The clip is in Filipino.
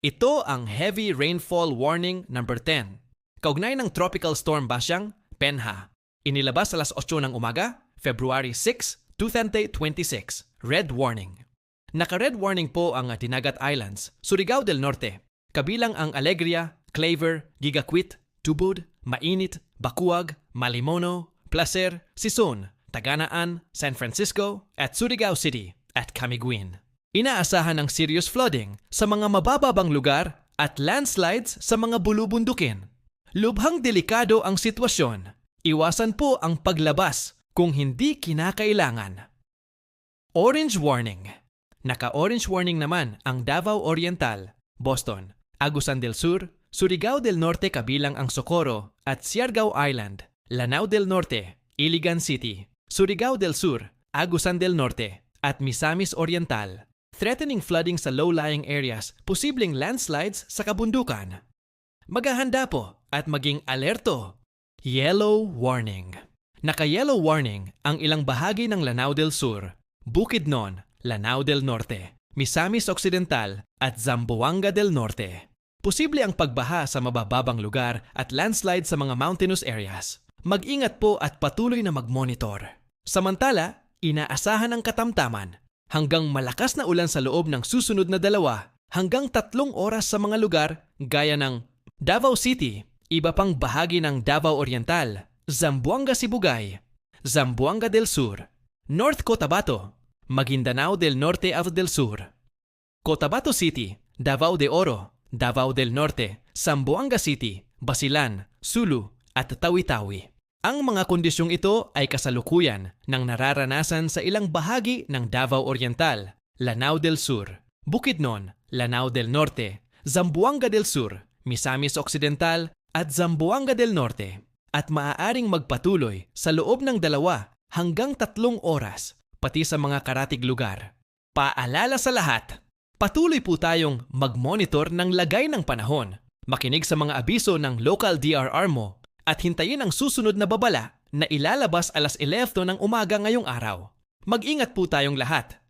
Ito ang Heavy Rainfall Warning number 10. Kaugnay ng Tropical Storm Basyang, Penha. Inilabas alas 8 ng umaga, February 6, 2026. Red Warning. Naka-red warning po ang Dinagat Islands, Surigao del Norte, kabilang ang Alegria, Claver, Gigaquit, Tubod, Mainit, Bacuag, Malimono, Placer, Sison, Taganaan, San Francisco, at Surigao City at Camiguin. Inaasahan ang serious flooding sa mga mabababang lugar at landslides sa mga bulubundukin. Lubhang delikado ang sitwasyon. Iwasan po ang paglabas kung hindi kinakailangan. Orange warning. Naka-orange warning naman ang Davao Oriental, Boston, Agusan del Sur, Surigao del Norte kabilang ang Socorro at Siargao Island, Lanao del Norte, Iligan City, Surigao del Sur, Agusan del Norte, at Misamis Oriental. Threatening flooding sa low-lying areas, posibleng landslides sa kabundukan. Maghahanda po at maging alerto. Yellow warning. Naka-yellow warning ang ilang bahagi ng Lanao del Sur, Bukidnon, Lanao del Norte, Misamis Occidental at Zamboanga del Norte. Posible ang pagbaha sa mabababang lugar at landslide sa mga mountainous areas. Mag-ingat po at patuloy na mag-monitor. Samantala, inaasahan ang katamtaman hanggang malakas na ulan sa loob ng susunod na 2 hanggang 3 oras sa mga lugar gaya ng Davao City, iba pang bahagi ng Davao Oriental, Zamboanga Sibugay, Zamboanga del Sur, North Cotabato, Maguindanao del Norte at del Sur, Cotabato City, Davao de Oro, Davao del Norte, Zamboanga City, Basilan, Sulu at Tawi-Tawi. Ang mga kondisyong ito ay kasalukuyan ng nararanasan sa ilang bahagi ng Davao Oriental, Lanao del Sur, Bukidnon, Lanao del Norte, Zamboanga del Sur, Misamis Occidental at Zamboanga del Norte at maaaring magpatuloy sa loob ng 2 hanggang 3 oras pati sa mga karatig lugar. Paalala sa lahat, patuloy po tayong mag-monitor ng lagay ng panahon, makinig sa mga abiso ng local DRR mo at hintayin ang susunod na babala na ilalabas alas 11 ng umaga ngayong araw. Mag-ingat po tayong lahat.